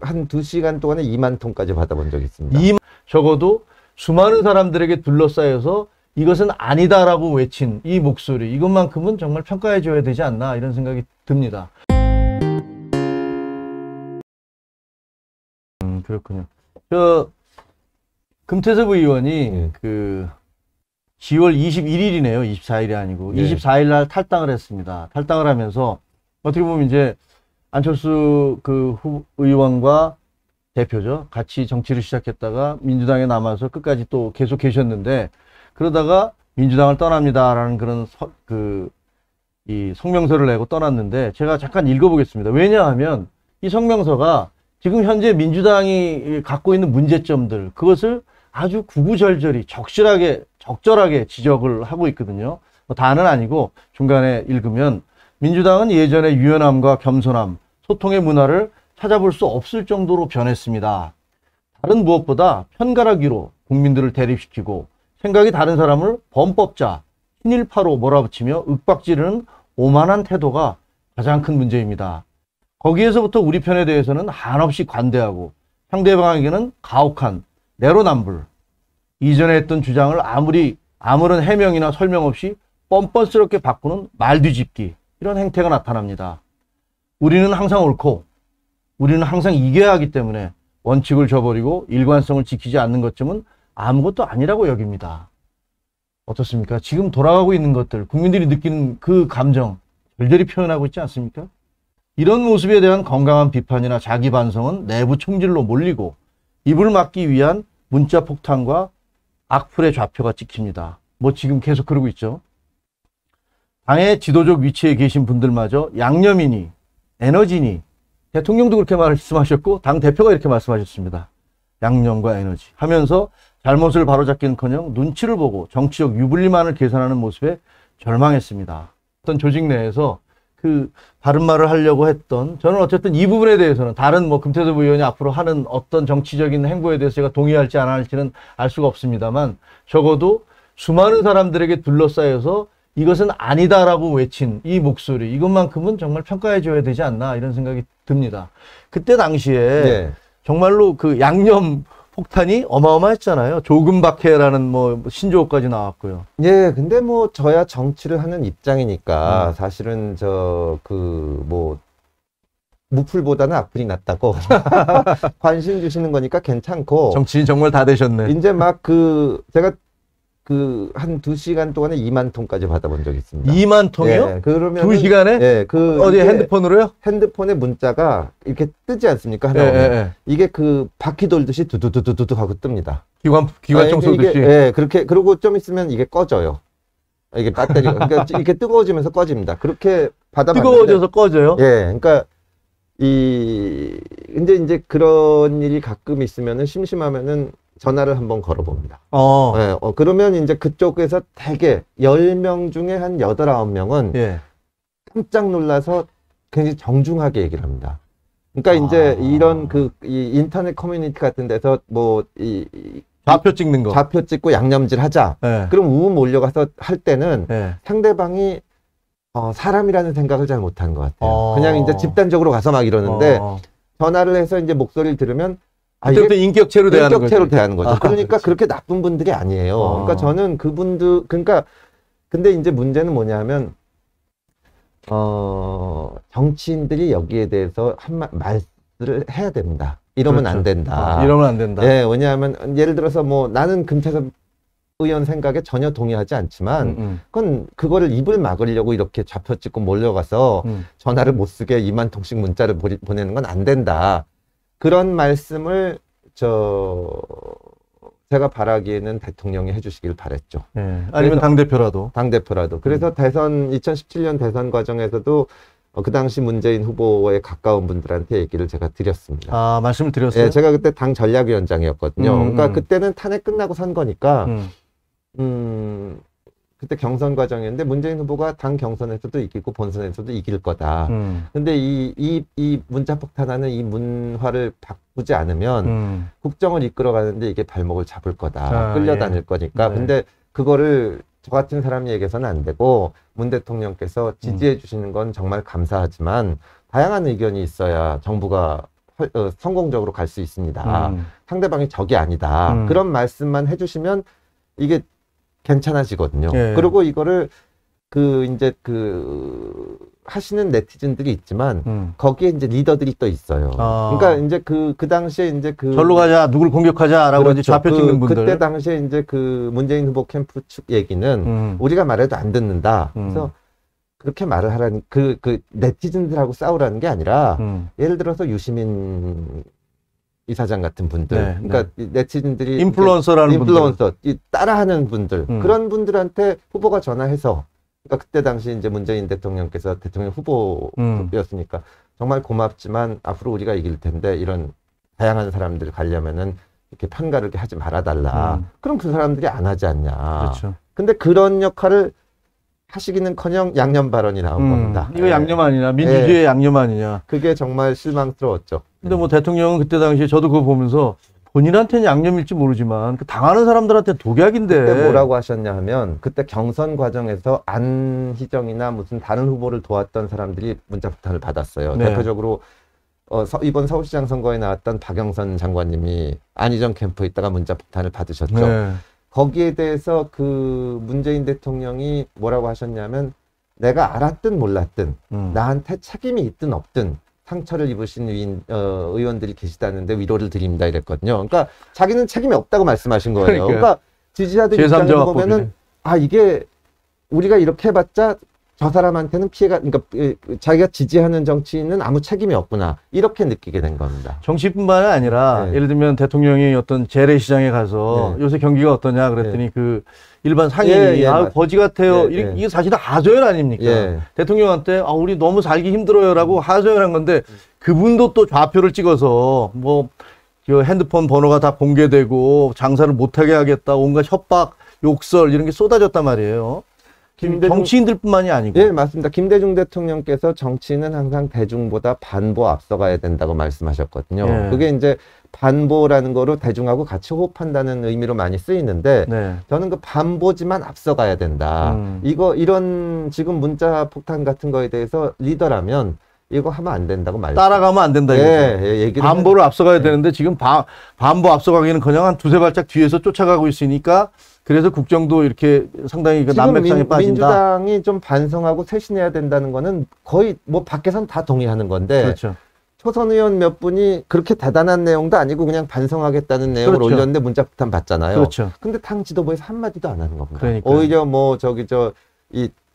한 2시간 동안에 2만 통까지 받아본 적이 있습니다. 적어도 수많은 사람들에게 둘러싸여서 이것은 아니다라고 외친 이 목소리, 이것만큼은 정말 평가해 줘야 되지 않나 이런 생각이 듭니다. 그렇군요. 금태섭 의원이 그 10월 21일이네요. 24일이 아니고 24일 날 탈당을 했습니다. 탈당을 하면서 어떻게 보면 이제 안철수 그 의원과 대표죠. 같이 정치를 시작했다가 민주당에 남아서 끝까지 또 계속 계셨는데, 그러다가 민주당을 떠납니다라는 그런 이 성명서를 내고 떠났는데, 제가 잠깐 읽어보겠습니다. 왜냐하면 이 성명서가 지금 현재 민주당이 갖고 있는 문제점들, 그것을 아주 구구절절히 적절하게 지적을 하고 있거든요. 뭐 다는 아니고 중간에 읽으면, 민주당은 예전의 유연함과 겸손함, 소통의 문화를 찾아볼 수 없을 정도로 변했습니다. 다른 무엇보다 편가르기로 국민들을 대립시키고 생각이 다른 사람을 범법자, 친일파로 몰아붙이며 윽박지르는 오만한 태도가 가장 큰 문제입니다. 거기에서부터 우리 편에 대해서는 한없이 관대하고 상대방에게는 가혹한 내로남불, 이전에 했던 주장을 아무런 해명이나 설명 없이 뻔뻔스럽게 바꾸는 말뒤집기, 이런 행태가 나타납니다. 우리는 항상 옳고 우리는 항상 이겨야 하기 때문에 원칙을 저버리고 일관성을 지키지 않는 것쯤은 아무것도 아니라고 여깁니다. 어떻습니까? 지금 돌아가고 있는 것들, 국민들이 느끼는 그 감정 절절히 표현하고 있지 않습니까? 이런 모습에 대한 건강한 비판이나 자기 반성은 내부 총질로 몰리고 입을 막기 위한 문자 폭탄과 악플의 좌표가 찍힙니다. 뭐 지금 계속 그러고 있죠. 당의 지도적 위치에 계신 분들마저 양념이니 에너지니, 대통령도 그렇게 말씀하셨고 당 대표가 이렇게 말씀하셨습니다. 양념과 에너지 하면서 잘못을 바로잡기는커녕 눈치를 보고 정치적 유불리만을 계산하는 모습에 절망했습니다. 어떤 조직 내에서 그 바른 말을 하려고 했던, 저는 어쨌든 이 부분에 대해서는 다른 뭐 금태섭 의원이 앞으로 하는 어떤 정치적인 행보에 대해서 제가 동의할지 안 할지는 알 수가 없습니다만, 적어도 수많은 사람들에게 둘러싸여서 이것은 아니다라고 외친 이 목소리, 이것만큼은 정말 평가해 줘야 되지 않나 이런 생각이 듭니다. 그때 당시에 정말로 그 양념 폭탄이 어마어마했잖아요. 조금박해라는 뭐 신조어까지 나왔고요. 예, 근데 뭐 저야 정치를 하는 입장이니까 사실은 뭐 무풀보다는 악플이 낫다고 관심 주시는 거니까 괜찮고. 정치인 정말 다 되셨네. 이제 막 제가 한 2시간 동안에 2만 통까지 받아본 적이 있습니다. 2만 통이요? 예, 그러면 2시간에? 예, 어디 핸드폰으로요? 핸드폰에 문자가 이렇게 뜨지 않습니까? 하나 오면. 이게 바퀴 돌듯이 두두두두두 하고 뜹니다. 기관총 쏘듯이. 예, 그렇게, 그러고 좀 있으면 이게 꺼져요. 이게 배터리가. 그러니까 이렇게 뜨거워지면서 꺼집니다. 그렇게 받아봤는데. 뜨거워져서 꺼져요? 예, 그러니까 근데 이제 그런 일이 가끔 있으면은 심심하면은 전화를 한번 걸어봅니다. 예, 그러면 이제 그쪽에서 대개 10명 중에 한 8, 9명은 깜짝 놀라서 굉장히 정중하게 얘기를 합니다. 그러니까 이제 이런 이 인터넷 커뮤니티 같은 데서 좌표 찍는 거. 좌표 찍고 양념질 하자. 그럼 몰려가서 할 때는 상대방이 사람이라는 생각을 잘 못하는 것 같아요. 그냥 이제 집단적으로 가서 막 이러는데 전화를 해서 이제 목소리를 들으면 그때부터 인격체로 대하는 거죠. 그러니까 그렇게 나쁜 분들이 아니에요. 그러니까 저는 근데 이제 문제는 뭐냐면, 정치인들이 여기에 대해서 말씀을 해야 됩니다. 이러면 안 된다. 이러면 안 된다. 예, 왜냐하면 예를 들어서 뭐 나는 금태섭 의원 생각에 전혀 동의하지 않지만, 그거를 입을 막으려고 이렇게 좌표 찍고 몰려가서 전화를 못 쓰게 2만 통씩 문자를 보내는 건 안 된다. 그런 말씀을 제가 바라기에는 대통령이 해주시길 바랬죠. 아니면 당대표라도. 그래서 2017년 대선 과정에서도 그 당시 문재인 후보에 가까운 분들한테 얘기를 제가 드렸습니다. 말씀을 드렸어요? 예, 제가 그때 당 전략위원장이었거든요. 그러니까 그때는 탄핵 끝나고 선 거니까, 그때 경선 과정이었는데 문재인 후보가 당 경선에서도 이기고 본선에서도 이길 거다. 근데 이 문자폭탄하는 이 문화를 바꾸지 않으면 국정을 이끌어가는데 이게 발목을 잡을 거다. 끌려다닐 거니까. 근데 그거를 저 같은 사람 얘기해서는 안 되고, 문 대통령께서 지지해 주시는 건 정말 감사하지만 다양한 의견이 있어야 정부가 성공적으로 갈 수 있습니다. 상대방이 적이 아니다. 그런 말씀만 해주시면 이게 괜찮아지거든요. 예. 그리고 이거를 하시는 네티즌들이 있지만 거기에 이제 리더들이 또 있어요. 그러니까 이제 그 당시에 이제 절로 가자, 누굴 공격하자라고 그렇죠. 이제 좌표 찍는 분들. 그때 당시에 이제 문재인 후보 캠프 측 얘기는 우리가 말해도 안 듣는다. 그래서 그렇게 말을 하라는 네티즌들하고 싸우라는 게 아니라 예를 들어서 유시민 이사장 같은 분들, 네, 그러니까 네티즌들이 인플루언서라는 인플루언서, 따라하는 분들, 그런 분들한테 후보가 전화해서, 그러니까 그때 당시 이제 문재인 대통령께서 대통령 후보였으니까 정말 고맙지만 앞으로 우리가 이길 텐데 이런 다양한 사람들 가려면은 이렇게 편가르게 하지 말아달라. 그럼 그 사람들이 안 하지 않냐. 그렇죠. 근데 그런 역할을 하시기는커녕 양념 발언이 나온 겁니다. 이거 양념 아니냐, 민주주의의 양념 아니냐. 그게 정말 실망스러웠죠. 근데 뭐 대통령은 그때 당시에 저도 그거 보면서 본인한테는 양념일지 모르지만 그 당하는 사람들한테 독약인데. 그때 뭐라고 하셨냐 하면 그때 경선 과정에서 안희정이나 무슨 다른 후보를 도왔던 사람들이 문자 폭탄을 받았어요. 네. 대표적으로 이번 서울시장 선거에 나왔던 박영선 장관님이 안희정 캠프에 있다가 문자 폭탄을 받으셨죠. 네. 거기에 대해서 문재인 대통령이 뭐라고 하셨냐면 내가 알았든 몰랐든 나한테 책임이 있든 없든 상처를 입으신 의원들이 계시다는데 위로를 드립니다 이랬거든요. 그러니까 자기는 책임이 없다고 말씀하신 거예요. 그러니까 지지자들 입장에서 보면은 이게 우리가 이렇게 해봤자 저 사람한테는 피해가, 그러니까 자기가 지지하는 정치인은 아무 책임이 없구나 이렇게 느끼게 된 겁니다. 정치뿐만 아니라 예를 들면 대통령이 어떤 재래시장에 가서 요새 경기가 어떠냐 그랬더니 일반 상인이 거지 같아요. 이게 사실은 하소연 아닙니까? 대통령한테 우리 너무 살기 힘들어요라고 하소연한 건데 그분도 또 좌표를 찍어서 뭐 핸드폰 번호가 다 공개되고 장사를 못하게 하겠다 온갖 협박, 욕설 이런 게 쏟아졌단 말이에요. 정치인들뿐만이 아니고. 예, 맞습니다. 김대중 대통령께서 정치는 항상 대중보다 반보 앞서가야 된다고 말씀하셨거든요. 그게 이제 반보라는 거로 대중하고 같이 호흡한다는 의미로 많이 쓰이는데 저는 그 반보지만 앞서가야 된다. 이런 지금 문자 폭탄 같은 거에 대해서 리더라면 이거 하면 안 된다고 따라가면 안 된다. 반보를 앞서가야 되는데 지금 반보 앞서가기는커녕 한 두세 발짝 뒤에서 쫓아가고 있으니까 그래서 국정도 이렇게 상당히 난맥상에 빠진다. 민주당이 좀 반성하고 쇄신해야 된다는 거는 거의 뭐 밖에선 다 동의하는 건데 그렇죠. 초선 의원 몇 분이 그렇게 대단한 내용도 아니고 그냥 반성하겠다는 내용을 올렸는데 문자 폭탄 받잖아요. 그렇죠. 근데 당 지도부에서 한마디도 안 하는 겁니다. 그러니까요. 오히려 뭐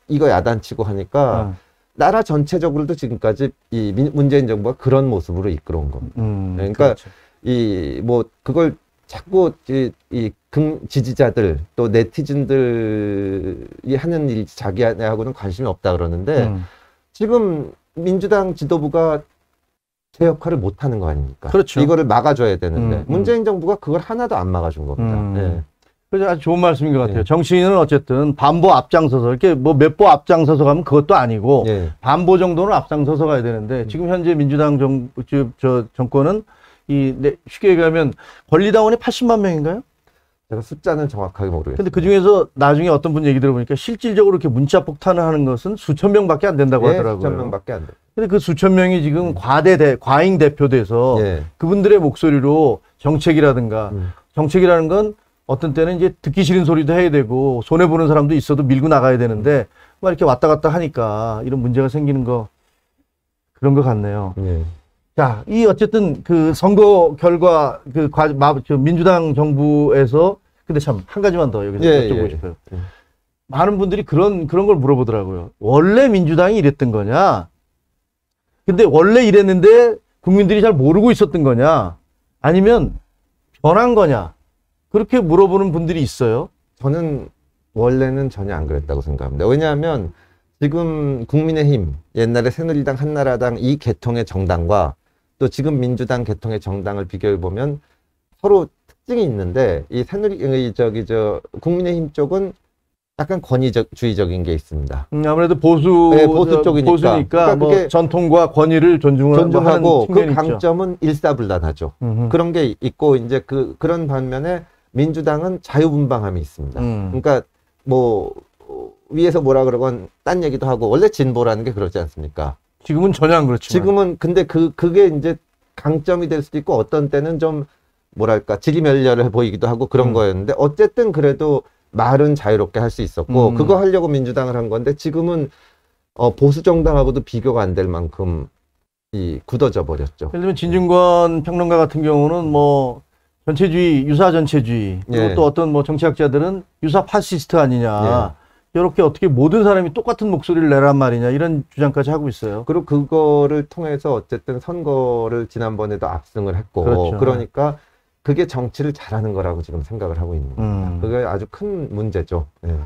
이거 야단치고 하니까 나라 전체적으로도 지금까지 문재인 정부가 그런 모습으로 이끌어온 겁니다. 그러니까 그렇죠. 그걸 자꾸 지지자들 또 네티즌들이 하는 일 자기하고는 관심이 없다 그러는데 지금 민주당 지도부가 제 역할을 못 하는 거 아닙니까? 그렇죠. 이거를 막아줘야 되는데 문재인 정부가 그걸 하나도 안 막아준 겁니다. 그래서 아주 좋은 말씀인 것 같아요. 정치인은 어쨌든 반보 앞장서서 이렇게 뭐 몇 보 앞장서서 가면 그것도 아니고 반보 정도는 앞장서서 가야 되는데 지금 현재 민주당 정권은 쉽게 얘기하면 권리당원이 80만 명인가요? 제가 숫자는 정확하게 모르겠어요. 근데 그 중에서 나중에 어떤 분 얘기 들어보니까 실질적으로 이렇게 문자 폭탄을 하는 것은 수천 명밖에 안 된다고 하더라고요. 수천 명밖에 안 돼요. 근데 그 수천 명이 지금 과잉 대표돼서 그분들의 목소리로 정책이라는 건 어떤 때는 이제 듣기 싫은 소리도 해야 되고 손해보는 사람도 있어도 밀고 나가야 되는데 막 이렇게 왔다 갔다 하니까 이런 문제가 생기는 그런 것 같네요. 자, 어쨌든 그 선거 결과 민주당 정부에서 근데 참 한 가지만 더 여기서 여쭤보고 싶어요. 많은 분들이 그런 걸 물어보더라고요. 원래 민주당이 이랬던 거냐? 근데 원래 이랬는데 국민들이 잘 모르고 있었던 거냐? 아니면 변한 거냐? 그렇게 물어보는 분들이 있어요. 저는 원래는 전혀 안 그랬다고 생각합니다. 왜냐하면 지금 국민의힘, 옛날에 새누리당, 한나라당 이 계통의 정당과 또 지금 민주당 계통의 정당을 비교해보면 서로 특징이 있는데 이 국민의힘 쪽은 약간 권위주의적인 게 있습니다. 아무래도 보수 쪽이니까. 그러니까 뭐 전통과 권위를 존중하고 그 강점은 일사불란하죠. 그런 게 있고 이제 그런 반면에 민주당은 자유분방함이 있습니다. 그러니까 뭐 위에서 뭐라 그러건 딴 얘기도 하고 원래 진보라는 게 그러지 않습니까? 지금은 전혀 안 그렇죠. 지금은 근데 그게 이제 강점이 될 수도 있고 어떤 때는 좀 뭐랄까 지리멸렬해 보이기도 하고 그런 거였는데 어쨌든 그래도 말은 자유롭게 할 수 있었고 그거 하려고 민주당을 한 건데 지금은 보수 정당하고도 비교가 안 될 만큼 굳어져 버렸죠. 예를 들면 진중권 평론가 같은 경우는 뭐 전체주의, 유사 전체주의 그리고 예. 또 어떤 뭐 정치학자들은 유사 파시스트 아니냐. 이렇게 어떻게 모든 사람이 똑같은 목소리를 내란 말이냐 이런 주장까지 하고 있어요. 그리고 그거를 통해서 어쨌든 선거를 지난번에도 압승을 했고 그렇죠. 그러니까 그게 정치를 잘하는 거라고 지금 생각을 하고 있는 겁니다. 그게 아주 큰 문제죠. 예.